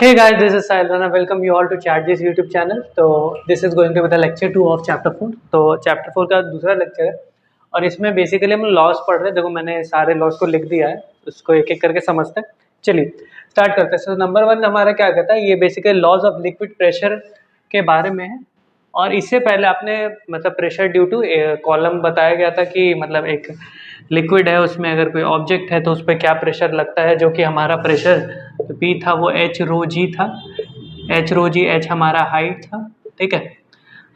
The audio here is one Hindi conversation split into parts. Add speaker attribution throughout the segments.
Speaker 1: Hey guys, this is Sahil and I welcome you all to ChatG's YouTube channel. तो this is going to be the lecture 2 of chapter 4. तो chapter 4 का दूसरा लेक्चर है और इसमें बेसिकली हम लॉस पढ़ रहे हैं। देखो मैंने सारे लॉस को लिख दिया है, उसको एक एक करके समझते हैं। चलिए स्टार्ट करते हैं। सो नंबर 1 हमारा क्या कहता है, ये basically laws of liquid pressure के बारे में है। और इससे पहले आपने मतलब प्रेशर ड्यू टू कॉलम बताया गया था कि मतलब एक लिक्विड है, उसमें अगर कोई ऑब्जेक्ट है तो उस पर क्या प्रेशर लगता है, जो कि हमारा प्रेशर पी था वो एच रो जी था। एच रो जी, एच हमारा हाइट था, ठीक है,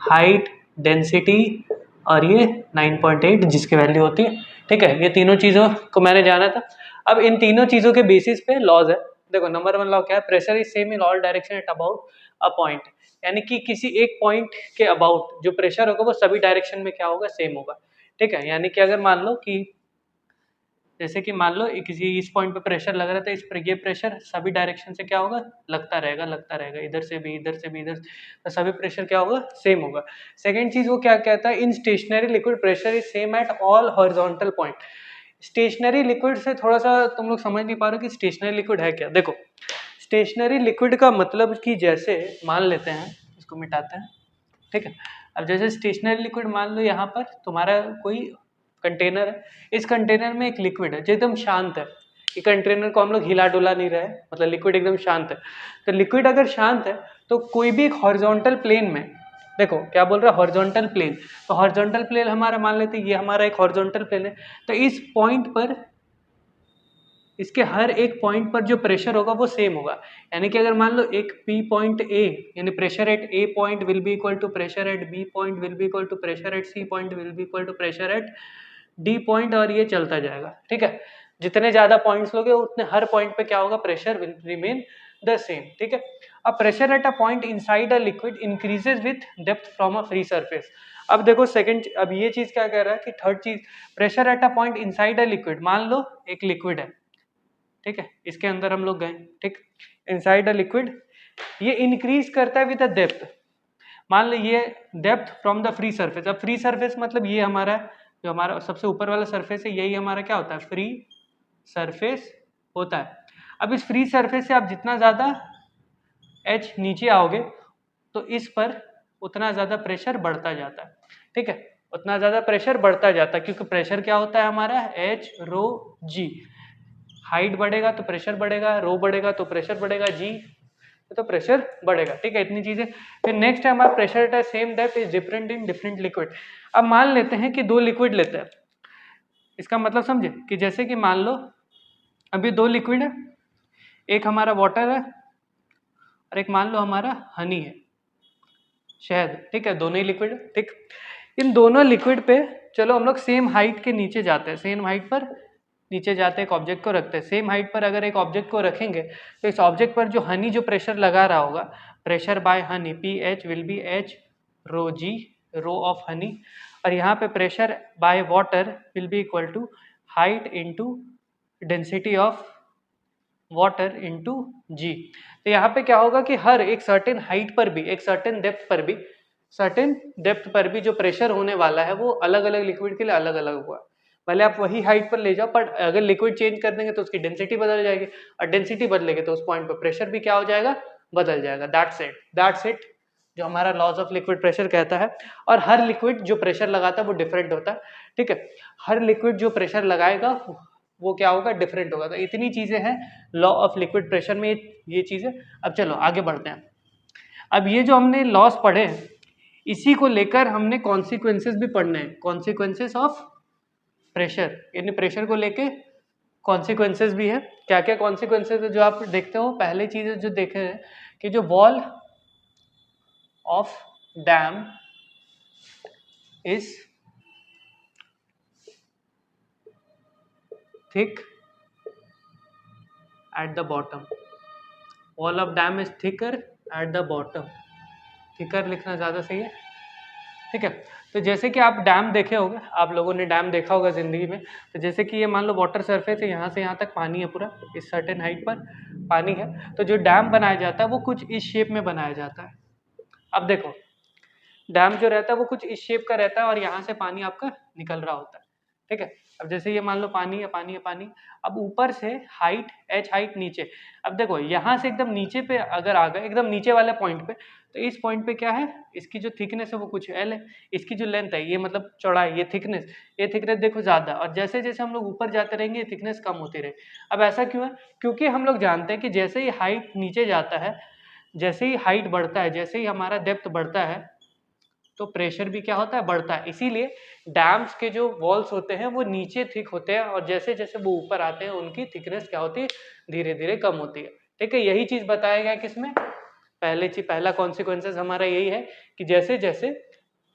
Speaker 1: हाइट, डेंसिटी और ये 9.8 जिसकी वैल्यू होती है, ठीक है। ये तीनों चीज़ों को मैंने जाना था। अब इन तीनों चीज़ों के बेसिस पे लॉज है। देखो नंबर 1 लॉ क्या है, pressure is same in all direction at about a point, यानी कि किसी एक पॉइंट के अबाउट जो प्रेशर होगा वो सभी डायरेक्शन में क्या होगा, सेम होगा, ठीक है। यानी कि अगर मान लो कि जैसे कि मान लो किसी इस पॉइंट पे प्रेशर लग रहा था, इस पर ये प्रेशर सभी डायरेक्शन से क्या होगा, लगता रहेगा, इधर से भी इधर से भी इधर, तो सभी प्रेशर क्या होगा, सेम होगा। सेकेंड चीज वो क्या कहता है, in stationary liquid pressure is same at all horizontal point. Stationary liquid से थोड़ा सा तुम लोग समझ नहीं पा रहे हो कि स्टेशनरी लिक्विड है क्या। देखो स्टेशनरी लिक्विड का मतलब कि जैसे मान लेते हैं, इसको मिटाते हैं, ठीक है। अब जैसे स्टेशनरी लिक्विड मान लो यहाँ पर तुम्हारा कोई कंटेनर है, इस कंटेनर में एक लिक्विड है जो एकदम शांत है। ये कंटेनर को हम लोग हिला डुला नहीं रहे, मतलब लिक्विड एकदम शांत है। तो लिक्विड अगर शांत है तो कोई भी एक हॉरिजॉन्टल प्लेन में, देखो क्या बोल रहा है, हॉरिजॉन्टल प्लेन, तो हॉरिजॉन्टल प्लेन हमारा मान लेते हैं ये हमारा एक हॉरिजॉन्टल प्लेन है। तो इस पॉइंट पर, इसके हर एक पॉइंट पर जो प्रेशर होगा वो सेम होगा। यानी कि अगर मान लो एक P पॉइंट A, यानी pressure at A point will be equal to pressure at B point will be equal to pressure at C point will be equal to pressure at D point, और ये चलता जाएगा, ठीक है। जितने ज्यादा पॉइंट्स लोगे उतने हर पॉइंट पे क्या होगा, pressure will remain the same, ठीक है। अब pressure at a point inside a liquid increases with depth from a free surface. अब देखो सेकंड, अब ये चीज क्या कह रहा है कि थर्ड चीज, pressure at a point inside a liquid, मान लो एक लिक्विड है, ठीक है, इसके अंदर हम लोग गए, ठीक, इनसाइड अ लिक्विड, ये इंक्रीज करता है विद अ डेप्थ। मान लो ये depth from the free surface. अब फ्री सरफेस मतलब ये हमारा जो हमारा सबसे ऊपर वाला सरफेस है, यही हमारा क्या होता है, फ्री सरफेस होता है। अब इस फ्री सरफेस से आप जितना ज्यादा एच नीचे आओगे तो इस पर उतना ज्यादा प्रेशर बढ़ता जाता है, ठीक है, उतना ज्यादा प्रेशर बढ़ता जाता है, क्योंकि प्रेशर क्या होता है हमारा, एच रो जी। हाइट बढ़ेगा तो प्रेशर बढ़ेगा, रो बढ़ेगा तो प्रेशर बढ़ेगा, जी तो प्रेशर बढ़ेगा, ठीक है, इतनी चीजें। फिर नेक्स्ट है हमारा pressure at same depth is different in different liquid. अब मान लेते हैं कि दो लिक्विड लेते हैं, इसका मतलब समझे कि जैसे कि मान लो अभी दो लिक्विड है, एक हमारा वाटर है और एक मान लो हमारा हनी है, शहद, ठीक है, दोनों ही लिक्विड है, ठीक। इन दोनों लिक्विड पे चलो हम लोग सेम हाइट के नीचे जाते हैं, सेम हाइट पर नीचे जाते हैं, एक ऑब्जेक्ट को रखते हैं। सेम हाइट पर अगर एक ऑब्जेक्ट को रखेंगे तो इस ऑब्जेक्ट पर जो हनी जो प्रेशर लगा रहा होगा, pressure by honey P H will be H rho G, rho of honey, और यहाँ पे pressure by water will be equal to height into density of water into G. तो यहाँ पे क्या होगा कि हर एक सर्टेन हाइट पर भी, एक सर्टेन डेप्थ पर भी, सर्टेन डेप्थ पर भी जो प्रेशर होने वाला है वो अलग अलग लिक्विड के लिए अलग अलग हुआ। भले आप वही हाइट पर ले जाओ, पर अगर लिक्विड चेंज कर देंगे तो उसकी डेंसिटी बदल जाएगी, और डेंसिटी बदलेगी तो उस पॉइंट पर प्रेशर भी क्या हो जाएगा, बदल जाएगा। दैट्स इट जो हमारा लॉज ऑफ लिक्विड प्रेशर कहता है। और हर लिक्विड जो प्रेशर लगाता है वो डिफरेंट होता है, ठीक है, हर लिक्विड जो प्रेशर लगाएगा वो क्या होगा, डिफरेंट होगा। तो इतनी चीजें हैं लॉ ऑफ लिक्विड प्रेशर में, ये चीजें। अब चलो आगे बढ़ते हैं। अब ये जो हमने लॉस पढ़े हैं, इसी को लेकर हमने कॉन्सिक्वेंसेस भी पढ़ने हैं, कॉन्सिक्वेंसेस ऑफ प्रेशर, यानी प्रेशर को लेके कॉन्सिक्वेंसेस भी है। क्या क्या कॉन्सिक्वेंसेस है जो आप देखते हो, पहले चीज जो देखे हैं कि जो wall of dam is thick at the bottom, wall of dam is thicker at the bottom, thicker लिखना ज्यादा सही है, ठीक है। तो जैसे कि आप डैम देखे होंगे, आप लोगों ने डैम देखा होगा जिंदगी में। तो जैसे कि ये मान लो वाटर सरफेस है, यहाँ से यहाँ तक पानी है, पूरा इस सर्टेन हाइट पर पानी है। तो जो डैम बनाया जाता है वो कुछ इस शेप में बनाया जाता है। अब देखो डैम जो रहता है वो कुछ इस शेप का रहता है और यहाँ से पानी आपका निकल रहा होता है, ठीक है। अब जैसे ये मान लो पानी है, पानी है, पानी, अब ऊपर से हाइट h हाइट नीचे, अब देखो यहाँ से एकदम नीचे पे अगर आ गए, एकदम नीचे वाले पॉइंट पे, तो इस पॉइंट पे क्या है, इसकी जो थिकनेस है वो कुछ l है, इसकी जो लेंथ है ये मतलब चौड़ाई, ये थिकनेस देखो ज्यादा, और जैसे जैसे हम लोग ऊपर जाते रहेंगे ये थिकनेस कम होती रहे। अब ऐसा क्यों है, क्योंकि हम लोग जानते हैं कि जैसे ही हाइट नीचे जाता है, जैसे ही हाइट बढ़ता है, जैसे ही हमारा डेप्थ बढ़ता है, तो प्रेशर भी क्या होता है, बढ़ता है। इसीलिए डैम्स के जो वॉल्स होते हैं वो नीचे थिक होते हैं, और जैसे जैसे वो ऊपर आते हैं उनकी थिकनेस क्या होती है, धीरे धीरे कम होती है। ठीक है, यही चीज बताया गया किसमें, पहला कॉन्सिक्वेंसेस हमारा यही है कि जैसे जैसे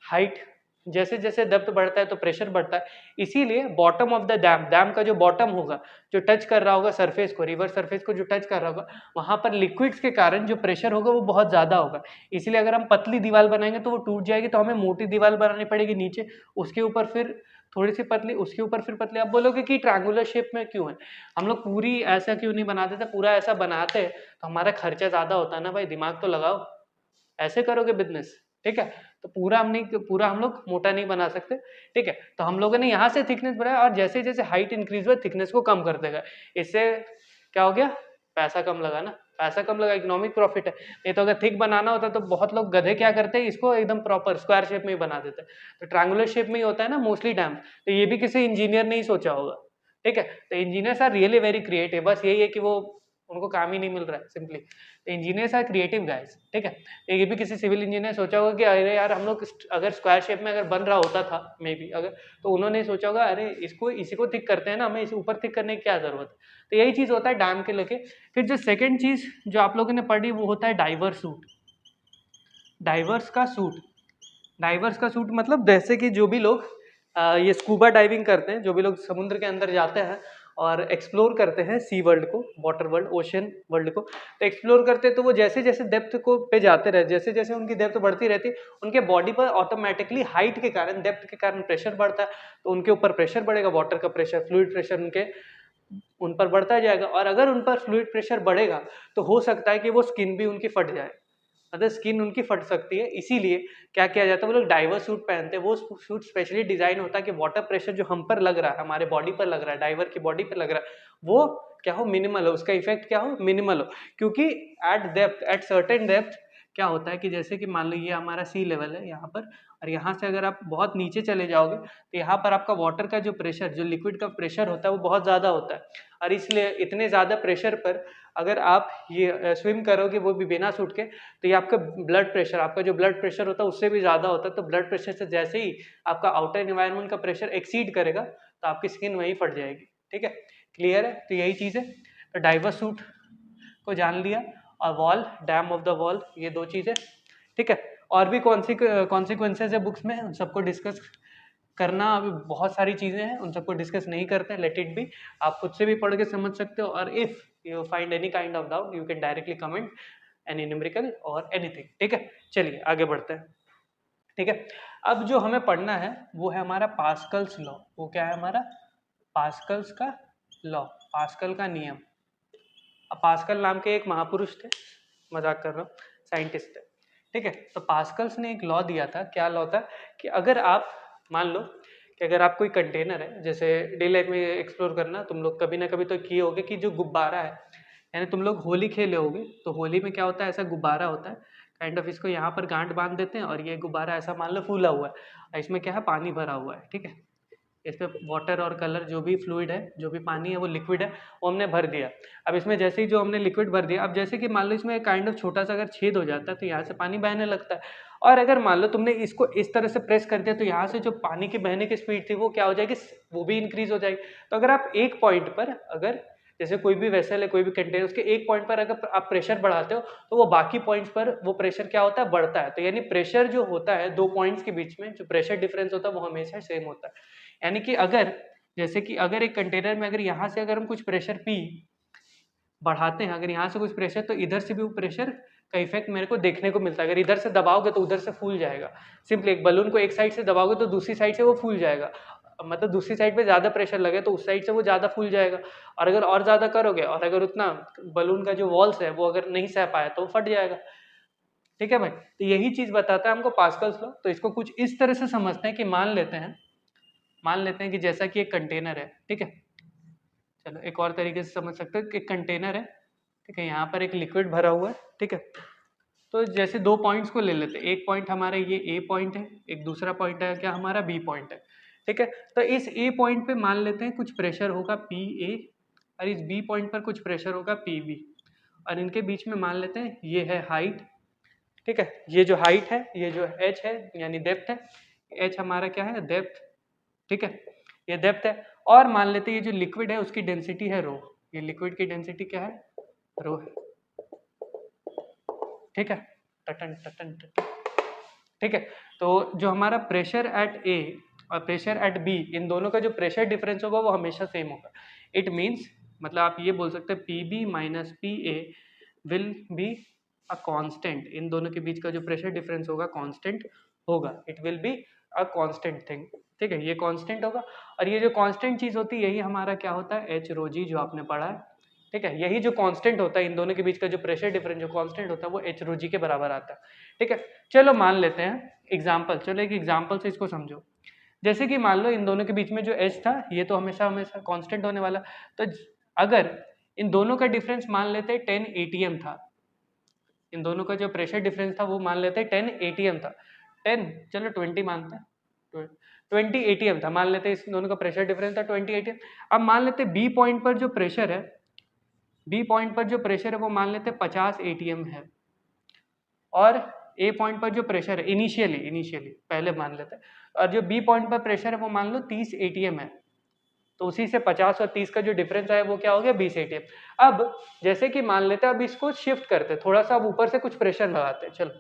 Speaker 1: हाइट, जैसे जैसे डेप्थ बढ़ता है तो प्रेशर बढ़ता है। इसीलिए bottom of the dam, dam का जो बॉटम होगा, जो टच कर रहा होगा सरफेस को, रिवर सरफेस को जो टच कर रहा होगा, वहां पर लिक्विड्स के कारण जो प्रेशर होगा वो बहुत ज्यादा होगा। इसीलिए अगर हम पतली दीवार बनाएंगे तो वो टूट जाएगी, तो हमें मोटी दीवार बनानी पड़ेगी नीचे, उसके ऊपर फिर थोड़ी सी पतली, उसके ऊपर फिर पतली। आप बोलोगे कि ट्रायंगुलर शेप में क्यों है, हम लोग पूरी ऐसा क्यों नहीं बना देते, पूरा ऐसा बनाते तो हमारा खर्चा ज्यादा होता है ना भाई, दिमाग तो लगाओ, ऐसे करोगे बिजनेस। ठीक है, तो पूरा हम लोग मोटा नहीं बना सकते। ठीक है, तो हम लोगों ने यहाँ से थिकनेस बढ़ाया, और जैसे जैसे हाइट इंक्रीज हुआ थिकनेस को कम कर देगा। इससे क्या हो गया, पैसा कम लगा ना, पैसा कम लगा, इकोनॉमिक प्रॉफिट है। नहीं तो अगर थिक बनाना होता तो बहुत लोग गधे क्या करते हैं, इसको एकदम प्रॉपर स्क्वायर शेप में ही बना देते हैं। तो ट्रायंगुलर शेप में ही होता है ना मोस्टली डैम, तो ये भी किसी इंजीनियर ने ही सोचा होगा। ठीक है, तो engineers are really very creative, बस यही है कि वो उनको काम ही नहीं मिल रहा है सिंपली। तो इंजीनियर्स आर क्रिएटिव गाइस। ठीक है, ये भी किसी सिविल इंजीनियर सोचा होगा कि अरे यार हम लोग अगर स्क्वायर शेप में अगर बन रहा होता था मे बी अगर, तो उन्होंने सोचा होगा अरे इसको इसी को थिक करते हैं ना, हमें इसे ऊपर थिक करने की क्या जरूरत है। तो यही चीज होता है डैम के लेके। फिर जो सेकंड चीज जो आप लोगों ने पढ़ी वो होता है डाइवर्स सूट। डाइवर्स का सूट, डाइवर्स का सूट मतलब जैसे कि जो भी लोग ये स्कूबा डाइविंग करते हैं, जो भी लोग समुद्र के अंदर जाते हैं और एक्सप्लोर करते हैं सी वर्ल्ड को, वाटर वर्ल्ड, ओशन वर्ल्ड को, तो एक्सप्लोर करते हैं तो वो जैसे जैसे डेप्थ को पे जाते रहे, जैसे जैसे उनकी डेप्थ बढ़ती रहती है, उनके बॉडी पर ऑटोमेटिकली हाइट के कारण, डेप्थ के कारण प्रेशर बढ़ता है, तो उनके ऊपर प्रेशर बढ़ेगा, वाटर का प्रेशर, फ्लूइड प्रेशर उनके उन पर बढ़ता जाएगा। और अगर उन पर फ्लूइड प्रेशर बढ़ेगा तो हो सकता है कि वो स्किन भी उनकी फट जाए, मतलब स्किन उनकी फट सकती है। इसीलिए क्या किया जाता है, वो लोग डाइवर सूट पहनते हैं। वो सूट स्पेशली डिजाइन होता है कि वाटर प्रेशर जो हम पर लग रहा है, हमारे बॉडी पर लग रहा है, डाइवर की बॉडी पर लग रहा है, वो क्या हो, मिनिमल हो, उसका इफेक्ट क्या हो, मिनिमल हो। क्योंकि eight depth, at certain depth क्या होता है कि जैसे कि मान लो ये हमारा सी लेवल है यहाँ पर, और यहाँ से अगर आप बहुत नीचे चले जाओगे तो यहाँ पर आपका वाटर का जो प्रेशर, जो लिक्विड का प्रेशर होता है वो बहुत ज़्यादा होता है। और इसलिए इतने ज़्यादा प्रेशर पर अगर आप ये स्विम करोगे वो भी बिना सूट के, तो ये आपका ब्लड प्रेशर, आपका जो ब्लड प्रेशर होता है उससे भी ज़्यादा होता है। तो ब्लड प्रेशर से जैसे ही आपका आउटर एनवायरनमेंट का प्रेशर एक्सीड करेगा तो आपकी स्किन वहीं फट जाएगी। ठीक है, क्लियर है, तो यही चीज़ है। तो डाइवर सूट को जान लिया, और wall, dam of the wall, ये दो चीज़ें। ठीक है, और भी कॉन्सिक्वेंसेज है बुक्स में, उन सबको डिस्कस करना, अभी बहुत सारी चीज़ें हैं, उन सबको डिस्कस नहीं करते, लेट इट बी। आप खुद से भी पढ़ के समझ सकते हो, और if you find any kind of doubt you can directly comment any numerical और एनीथिंग। ठीक है, चलिए आगे बढ़ते हैं। ठीक है, अब जो हमें पढ़ना है वो है हमारा पास्कल्स लॉ। वो क्या है हमारा, पास्कल्स का लॉ, पास्कल का नियम। अब पास्कल नाम के एक महापुरुष थे, मजाक कर रहा हूँ, साइंटिस्ट थे। ठीक है, तो पास्कल्स ने एक लॉ दिया था। क्या लॉ था कि अगर आप मान लो कि अगर आप कोई कंटेनर है, जैसे डे लाइफ में एक्सप्लोर करना, तुम लोग कभी ना कभी तो किए होगे कि जो गुब्बारा है, यानी तुम लोग होली खेले होगे, तो होली में क्या होता है, ऐसा गुब्बारा होता है काइंड ऑफ, इसको यहाँ पर गांठ बांध देते हैं, और ये गुब्बारा ऐसा मान लो फूला हुआ है, इसमें क्या है, पानी भरा हुआ है। ठीक है, इस पे वाटर और कलर जो भी फ्लूइड है, जो भी पानी है वो लिक्विड है, वो हमने भर दिया। अब इसमें जैसे ही जो हमने लिक्विड भर दिया, अब जैसे कि मान लो इसमें काइंड ऑफ छोटा सा अगर छेद हो जाता है तो यहाँ से पानी बहने लगता है। और अगर मान लो तुमने इसको इस तरह से प्रेस कर दिया तो यहाँ से जो पानी की बहने की स्पीड थी वो क्या हो जाएगी, वो भी इंक्रीज हो जाएगी। तो अगर आप एक पॉइंट पर, अगर जैसे कोई भी वेसल है, कोई भी कंटेनर, उसके एक पॉइंट पर अगर आप प्रेशर बढ़ाते हो तो वो बाकी पॉइंट्स पर वो प्रेशर क्या होता है, बढ़ता है। तो यानी प्रेशर जो होता है दो पॉइंट्स के बीच में, जो प्रेशर डिफरेंस होता है वो हमेशा सेम होता है। यानी कि अगर, जैसे कि अगर एक कंटेनर में अगर यहाँ से अगर हम कुछ प्रेशर पी बढ़ाते हैं, अगर यहाँ से कुछ प्रेशर, तो इधर से भी वो प्रेशर का इफेक्ट मेरे को देखने को मिलता है। अगर इधर से दबाओगे तो उधर से फूल जाएगा। सिंपली एक बलून को एक साइड से दबाओगे तो दूसरी साइड से वो फूल जाएगा, मतलब दूसरी साइड पे ज़्यादा प्रेशर लगे तो उस साइड से वो ज़्यादा फूल जाएगा। और अगर और ज़्यादा करोगे, और अगर उतना बलून का जो वॉल्स है वो अगर नहीं सह पाया तो वो फट जाएगा। ठीक है भाई, तो यही चीज़ बताता है हमको पास्कल्स लॉ। तो इसको कुछ इस तरह से समझते हैं कि मान लेते हैं मान लेते हैं कि जैसा कि एक कंटेनर है, ठीक है, चलो एक और तरीके से समझ सकते हैं कि कंटेनर है, ठीक है, यहाँ पर एक लिक्विड भरा हुआ है, ठीक है, तो जैसे दो पॉइंट्स को ले लेते हैं, एक पॉइंट हमारा ये ए पॉइंट है, एक दूसरा पॉइंट है क्या हमारा बी पॉइंट है, ठीक है, तो इस ए पॉइंट पे मान लेते हैं कुछ प्रेशर होगा पी ए और इस बी पॉइंट पर कुछ प्रेशर होगा पी बी और इनके बीच में मान लेते हैं ये है हाइट, ठीक है, ये जो हाइट है ये जो एच है यानी डेप्थ है, एच हमारा क्या है डेप्थ, ठीक है, ये डेप्थ है और मान लेते हैं ये जो लिक्विड है उसकी डेंसिटी है रो, ये लिक्विड की डेंसिटी क्या है रो है, ठीक है, टटन टटन टटन, ठीक है, तो जो हमारा प्रेशर एट ए और प्रेशर एट बी इन दोनों का जो प्रेशर डिफरेंस होगा वो हमेशा सेम होगा, इट मीन्स मतलब आप ये बोल सकते हैं P B minus P A will be a constant, इन दोनों के बीच का जो प्रेशर डिफरेंस होगा कांस्टेंट होगा, it will be a constant thing, ठीक है, ये कांस्टेंट होगा और ये जो कांस्टेंट चीज होती है यही हमारा क्या होता है एच रो जी जो आपने पढ़ा है, ठीक है, यही जो कांस्टेंट होता है इन दोनों के बीच का जो प्रेशर डिफरेंस जो कांस्टेंट होता है वो एच रो जी के बराबर आता है, ठीक है, चलो मान लेते हैं एग्जाम्पल, चलो एक एग्जाम्पल से इसको समझो, जैसे कि मान लो इन दोनों के बीच में जो एच था ये तो हमेशा हमेशा कांस्टेंट होने वाला, तो अगर इन दोनों का डिफरेंस मान लेते हैं 10 एटीएम था, इन दोनों का जो प्रेशर डिफरेंस था वो मान लेते हैं 10 एटीएम था, 10 चलो 20 मानते हैं, 20 एटीएम था, मान लेते हैं इस दोनों का प्रेशर डिफरेंस था 20 एटीएम, अब मान लेते हैं बी पॉइंट पर जो प्रेशर है, बी पॉइंट पर जो प्रेशर है वो मान लेते हैं 50 एटीएम है और ए पॉइंट पर जो प्रेशर है इनिशियली पहले मान लेते हैं और जो बी पॉइंट पर प्रेशर है वो मान लो 30 एटीएम है, तो उसी से 50 और 30 का जो डिफरेंस आया वो क्या हो गया 20 एटीएम। अब जैसे कि मान लेते हैं अब इसको शिफ्ट करते हैं थोड़ा सा, अब ऊपर से कुछ प्रेशर लगाते हैं, चलो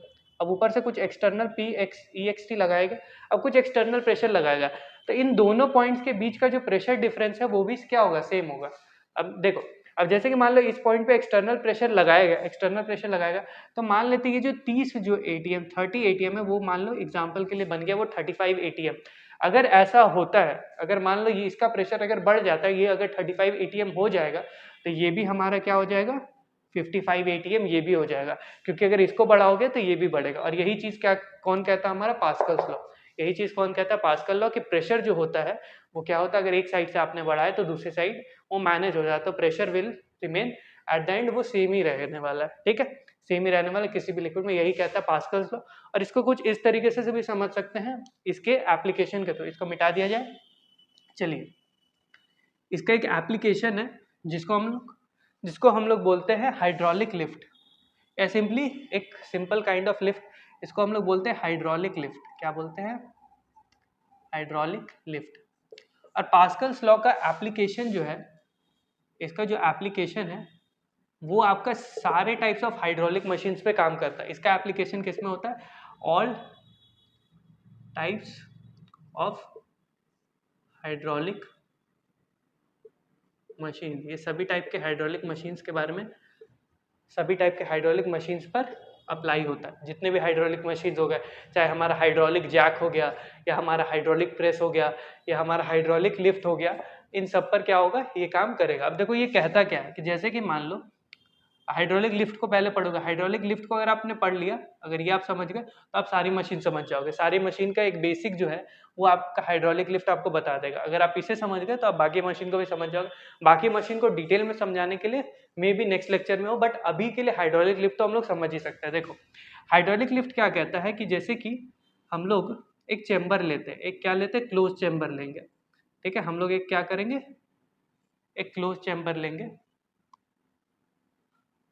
Speaker 1: अब ऊपर से कुछ एक्सटर्नल पी एक्स ई एक्स टी लगाएगा, अब कुछ एक्सटर्नल प्रेशर लगाएगा, तो इन दोनों पॉइंट्स के बीच का जो प्रेशर डिफरेंस है वो भी क्या होगा सेम होगा। अब देखो अब जैसे कि मान लो इस पॉइंट पे एक्सटर्नल प्रेशर लगाएगा तो मान लेते हैं ये जो 30 जो एटीएम 30 एटीएम है वो मान लो एग्जांपल के लिए बन गया वो 35 एटीएम। अगर ऐसा होता है, अगर मान लो ये इसका प्रेशर अगर बढ़ जाता है, ये अगर 35 एटीएम हो जाएगा तो ये भी हमारा क्या हो जाएगा 55 एटीएम ये भी हो जाएगा, क्योंकि अगर इसको बढ़ाओगे तो ये भी बढ़ेगा। और यही चीज क्या कौन कहता है हमारा पास्कल्स लॉ, यही चीज कौन कहता है पास्कल लॉ कि प्रेशर जो होता है वो क्या होता है अगर एक साइड से आपने बढ़ाया तो दूसरी साइड वो मैनेज हो जाता है, pressure will remain at the end वो सेम ही रहने वाला है, ठीक है, सेम ही रहने वाला किसी भी लिक्विड में, यही कहता है पास्कल्स लॉ। और इसको कुछ इस तरीके से भी समझ सकते हैं इसके एप्लीकेशन के थ्रू, इसको मिटा दिया जाए, चलिए इसका एक एप्लीकेशन है जिसको हम लोग बोलते हैं हाइड्रोलिक लिफ्ट, या सिंपली एक सिंपल काइंड ऑफ लिफ्ट, इसको हम लोग बोलते हैं हाइड्रोलिक लिफ्ट, क्या बोलते हैं हाइड्रोलिक लिफ्ट। और पास्कल्स लॉ का एप्लीकेशन जो है, इसका जो एप्लीकेशन है वो आपका सारे टाइप्स ऑफ हाइड्रोलिक मशीन्स पे काम करता है। इसका एप्लीकेशन किस में होता है, all types of hydraulic machine, ये सभी टाइप के हाइड्रोलिक मशीन्स के बारे में, सभी टाइप के हाइड्रोलिक मशीन्स पर अप्लाई होता है। जितने भी हाइड्रोलिक मशीन्स हो गए, चाहे हमारा हाइड्रोलिक जैक हो गया या हमारा हाइड्रोलिक प्रेस हो गया या हमारा हाइड्रोलिक लिफ्ट हो गया, इन सब पर क्या होगा ये काम करेगा। अब देखो ये कहता क्या है कि जैसे कि मान लो हाइड्रोलिक लिफ्ट को पहले पढ़ोगे, हाइड्रोलिक लिफ्ट को अगर आपने पढ़ लिया, अगर ये आप समझ गए तो आप सारी मशीन समझ जाओगे। सारी मशीन का एक बेसिक जो है वो आपका हाइड्रोलिक लिफ्ट आपको बता देगा। अगर आप इसे समझ गए तो आप बाकी मशीन को भी समझ जाओगे। बाकी मशीन को डिटेल में समझाने के लिए मे बी नेक्स्ट लेक्चर में हो, बट अभी के लिए हाइड्रोलिक लिफ्ट तो हम लोग समझ ही सकते हैं। देखो हाइड्रोलिक लिफ्ट क्या कहता है कि जैसे कि हम लोग एक चेम्बर लेते हैं, एक क्या लेते हैं क्लोज चेम्बर लेंगे, ठीक है, हम लोग एक क्या करेंगे एक क्लोज चेम्बर लेंगे,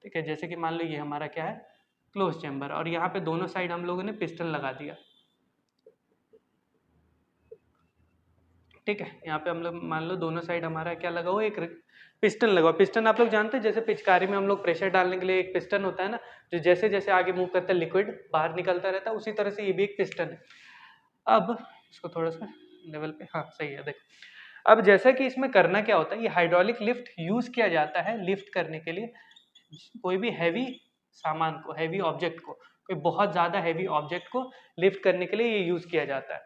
Speaker 1: ठीक है, जैसे कि मान लो ये हमारा क्या है क्लोज चेम्बर, और यहाँ पे दोनों साइड हम लोगों ने पिस्टन लगा दिया, ठीक है, यहाँ पे हम लोग मान लो दोनों साइड हमारा क्या लगा हुआ एक पिस्टन लगा हुआ। पिस्टन आप लोग जानते हैं जैसे पिचकारी में हम लोग प्रेशर डालने के लिए एक पिस्टन होता है ना, जो जैसे जैसे आगे मूव करता है लिक्विड बाहर निकलता रहता है, उसी तरह से ये भी एक पिस्टन है। अब इसको थोड़ा सा लेवल पे, हाँ सही है। देखो अब जैसा कि इसमें करना क्या होता है, ये हाइड्रोलिक लिफ्ट यूज किया जाता है लिफ्ट करने के लिए कोई भी हैवी सामान को, हैवी ऑब्जेक्ट को, कोई बहुत ज़्यादा हैवी ऑब्जेक्ट को लिफ्ट करने के लिए ये यूज़ किया जाता है।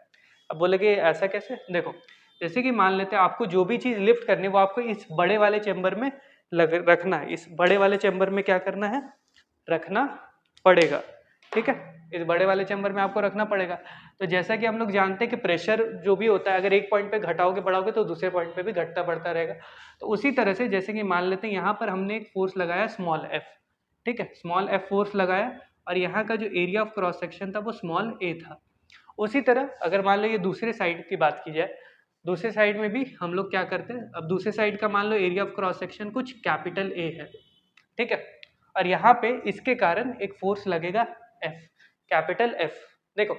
Speaker 1: अब बोलेगे ऐसा कैसे, देखो जैसे कि मान लेते हैं आपको जो भी चीज़ लिफ्ट करनी है वो आपको इस बड़े वाले चेम्बर में रखना है, इस बड़े वाले चेम्बर में क्या करना है रखना पड़ेगा, ठीक है। इस बड़े वाले चैम्बर में आपको रखना पड़ेगा। तो जैसा कि हम लोग जानते हैं कि प्रेशर जो भी होता है अगर एक पॉइंट पे घटाओगे बढ़ाओगे तो दूसरे पॉइंट पे भी घटता बढ़ता रहेगा। तो उसी तरह से जैसे कि मान लेते हैं यहाँ पर हमने एक फोर्स लगाया स्मॉल एफ, ठीक है, स्मॉल एफ फोर्स लगाया और यहाँ का जो एरिया ऑफ क्रॉस सेक्शन था वो स्मॉल ए था। उसी तरह अगर मान लो ये दूसरे साइड की बात की जाए, दूसरे साइड में भी हम लोग क्या करते हैं, अब दूसरे साइड का मान लो एरिया ऑफ क्रॉस सेक्शन कुछ कैपिटल ए है, ठीक है, और यहाँ पे इसके कारण एक फोर्स लगेगा एफ, कैपिटल एफ। देखो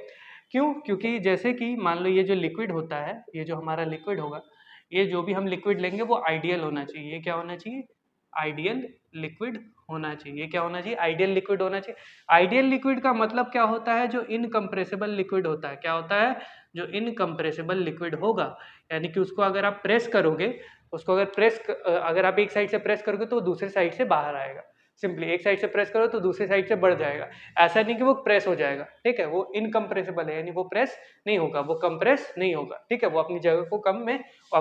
Speaker 1: क्यों, क्योंकि जैसे कि मान लो ये जो लिक्विड होता है, ये जो हमारा लिक्विड होगा, ये जो भी हम लिक्विड लेंगे वो आइडियल होना चाहिए। क्या होना चाहिए? आइडियल लिक्विड होना चाहिए। क्या होना चाहिए? आइडियल लिक्विड होना चाहिए। आइडियल लिक्विड का मतलब क्या होता है? जो इनकम्प्रेसिबल लिक्विड होता है। क्या होता है? जो इनकम्प्रेसिबल लिक्विड होगा, यानी कि उसको अगर आप प्रेस करोगे, उसको अगर आप एक साइड से प्रेस करोगे तो दूसरे साइड से बाहर आएगा। सिंपली एक साइड से प्रेस करो तो दूसरी साइड से बढ़ जाएगा, ऐसा नहीं कि वो प्रेस हो जाएगा, ठीक है, वो इनकम्प्रेसिबल है, यानी वो प्रेस नहीं होगा, वो कंप्रेस नहीं होगा, ठीक है, वो अपनी जगह को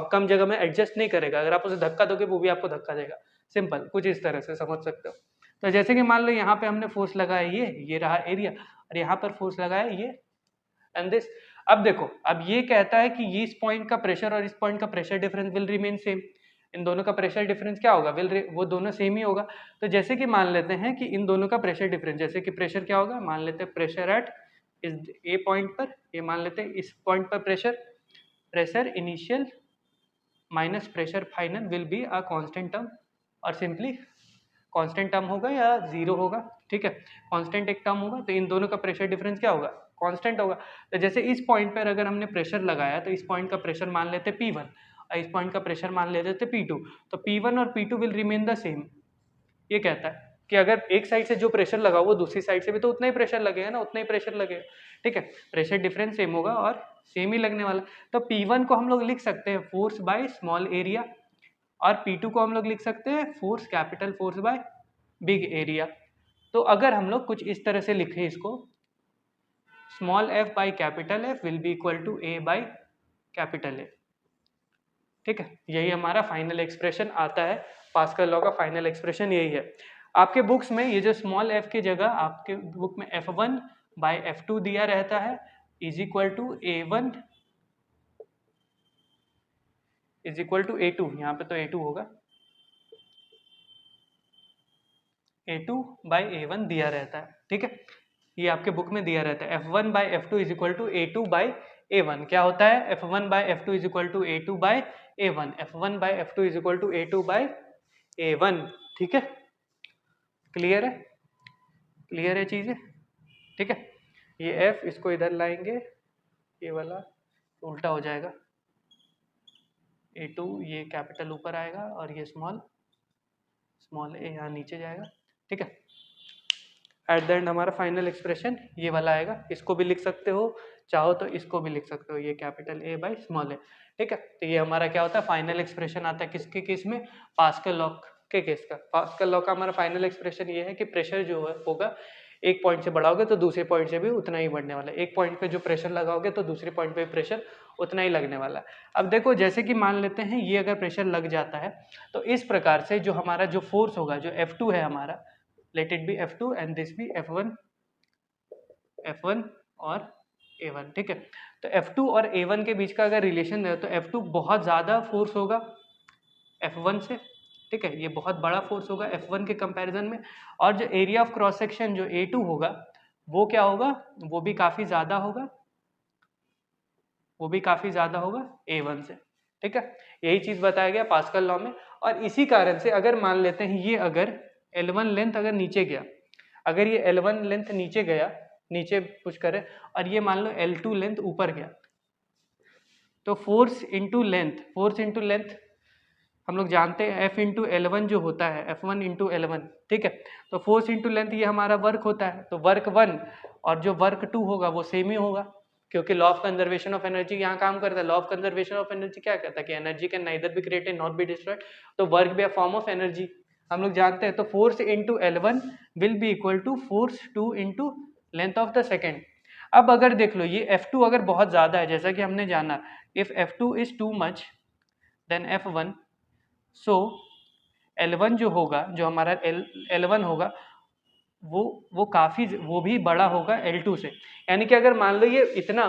Speaker 1: कम जगह में एडजस्ट नहीं करेगा। अगर आप उसे धक्का दोगे वो भी आपको धक्का देगा। सिंपल, कुछ इस तरह से समझ सकते हो। तो जैसे कि मान लो यहाँ पे हमने फोर्स लगाया, ये रहा एरिया, और यहाँ पर फोर्स लगाया ये एंड दिस। अब देखो, अब ये कहता है कि ये इस पॉइंट का प्रेशर और इस पॉइंट का pressure difference will remain same. इन दोनों का प्रेशर डिफरेंस क्या होगा? वो दोनों सेम ही होगा। तो जैसे कि मान लेते हैं कि इन दोनों का प्रेशर डिफरेंस, जैसे कि प्रेशर क्या होगा, मान लेते हैं प्रेशर एट इस ए पॉइंट पर, ये मान लेते हैं इस पॉइंट पर pressure initial minus pressure final will be a constant term, और सिंपली कांस्टेंट टर्म होगा या जीरो होगा, ठीक है, कांस्टेंट एक टर्म होगा। तो इन दोनों का प्रेशर डिफरेंस क्या होगा? कांस्टेंट होगा। तो जैसे इस पॉइंट पर अगर हमने प्रेशर लगाया तो इस पॉइंट का प्रेशर मान लेते P1 और इस पॉइंट का प्रेशर मान लेते थे P2, तो P1 और P2 will remain the same. ये कहता है कि अगर एक साइड से जो प्रेशर लगा वो दूसरी साइड से भी तो उतना ही प्रेशर लगेगा ना, उतना ही प्रेशर लगेगा, ठीक है, प्रेशर डिफरेंस सेम होगा और सेम ही लगने वाला। तो P1 को हम लोग लिख सकते हैं फोर्स बाय स्मॉल एरिया, और P2 को हम लोग लिख सकते हैं force, capital force by big area. तो अगर हम लोग कुछ इस तरह से लिखें इसको, small F by capital F will be equal to A by capital A, ठीक है, यही हमारा फाइनल एक्सप्रेशन आता है। पास्कल लॉ का फाइनल एक्सप्रेशन यही है। आपके बुक्स में ये जो स्मॉल एफ की जगह आपके बुक में F1 बाई F2 दिया रहता है, is equal to A1 is equal to A2, यहाँ पे तो A2 होगा, A2 बाई A1 दिया रहता है, ठीक है, ये आपके बुक में दिया रहता है। F1 by F2 is equal to A2 by A1। क्या होता है? F1 by F2 is equal to A2 by A1। F1 by F2 is equal to A2 by A1, ठीक है, क्लियर है? क्लियर है चीजें, ठीक है। ये F इसको इधर लाएंगे, ये वाला तो उल्टा हो जाएगा, A2 ये कैपिटल ऊपर आएगा और ये स्मॉल ए यहाँ नीचे जाएगा, ठीक है। एट द एंड हमारा फाइनल एक्सप्रेशन ये वाला आएगा। इसको भी लिख सकते हो, चाहो तो इसको भी लिख सकते हो, ये कैपिटल ए बाई स्मॉल ए, ठीक है। तो ये हमारा क्या होता है? फाइनल एक्सप्रेशन आता है किसके केस में? पास्कल लॉ के केस का। पास्कल लॉ का हमारा फाइनल एक्सप्रेशन ये है कि प्रेशर जो है होगा, एक पॉइंट से बढ़ाओगे तो दूसरे पॉइंट से भी उतना ही बढ़ने वाला है। एक पॉइंट पे जो प्रेशर लगाओगे तो दूसरे पॉइंट पे प्रेशर उतना ही लगने वाला है। अब देखो, जैसे कि मान लेते हैं ये अगर प्रेशर लग जाता है तो इस प्रकार से जो हमारा जो फोर्स होगा, जो F2 है हमारा, let it be F2 and this be F1 और A1, ठीक है। तो F2 और A1 के बीच का अगर रिलेशन है तो F2 बहुत ज़्यादा फोर्स होगा F1 से, ठीक है, ये बहुत बड़ा फोर्स होगा F1 के कंपैरिजन में। और जो एरिया ऑफ क्रॉस सेक्शन जो A2 होगा वो क्या होगा? वो भी काफ़ी ज़्यादा होगा, A1 से, ठीक है। यही चीज़ बताया गया पास्कल लॉ में। और इसी कारण से अगर मान लेते हैं ये अगर L1 लेंथ अगर नीचे गया, अगर ये L1 लेंथ नीचे गया, नीचे पुश करे, और ये मान लो L2 लेंथ ऊपर गया, तो फोर्स इंटू लेंथ हम लोग जानते हैं F इंटू L1 जो होता है F1 इंटू L1, ठीक है। तो फोर्स इंटू लेंथ ये हमारा वर्क होता है, तो वर्क 1 और जो वर्क 2 होगा वो सेम ही होगा, क्योंकि law of conservation of energy यहाँ काम करता है। Law of conservation of energy क्या कहता है कि energy can neither be created not be destroyed, तो वर्क भी अ फॉर्म ऑफ एनर्जी हम लोग जानते हैं। तो force into L1 will be equal to force 2 into length of the second. अब अगर देख लो ये F2 अगर बहुत ज़्यादा है, जैसा कि हमने जाना, if F2 is too much than F1, so L1 जो होगा, जो हमारा L1 होगा, वो काफ़ी वो भी बड़ा होगा L2 से। यानी कि अगर मान लो ये इतना,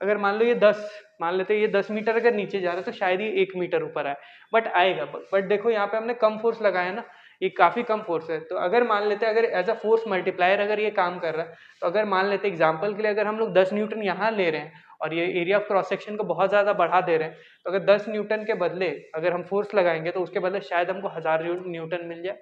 Speaker 1: अगर मान लो ये 10, मान लेते हैं ये 10 मीटर अगर नीचे जा रहा है तो शायद ये 1 मीटर ऊपर आए, बट आएगा। बट देखो यहाँ पे हमने कम फोर्स लगाया ना, ये काफ़ी कम फोर्स है। तो अगर मान लेते हैं अगर एज अ फोर्स मल्टीप्लायर अगर ये काम कर रहा है, तो अगर मान लेते हैं एग्जाम्पल के लिए अगर हम लोग 10 न्यूटन यहाँ ले रहे हैं और ये एरिया ऑफ क्रॉस सेक्शन को बहुत ज़्यादा बढ़ा दे रहे हैं, तो अगर 10 न्यूटन के बदले अगर हम फोर्स लगाएंगे तो उसके बदले शायद हमको 1000 न्यूटन मिल जाए।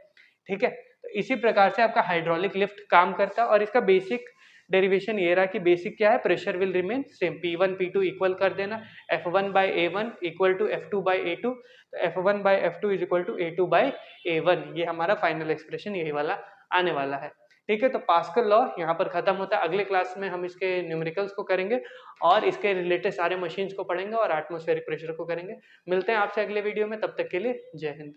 Speaker 1: ठीक है, तो इसी प्रकार से आपका हाइड्रोलिक लिफ्ट काम करता है। और इसका बेसिक डेरिवेशन ये रहा कि बेसिक क्या है, pressure will remain same, P1 P2 equal कर देना, F1 by A1 equal to F2 by A2, तो F1 by F2 is equal to A2 by A1। ये हमारा फाइनल एक्सप्रेशन यही वाला आने वाला है। ठीक है, तो पास्कल लॉ यहाँ पर खत्म होता है। अगले क्लास में हम इसके न्यूमेरिकल्स को करेंगे और इसके रिलेटेड सारे मशीन्स को पढ़ेंगे और एटमॉस्फेरिक प्रेशर को करेंगे। मिलते हैं आपसे अगले वीडियो में, तब तक के लिए जय हिंद।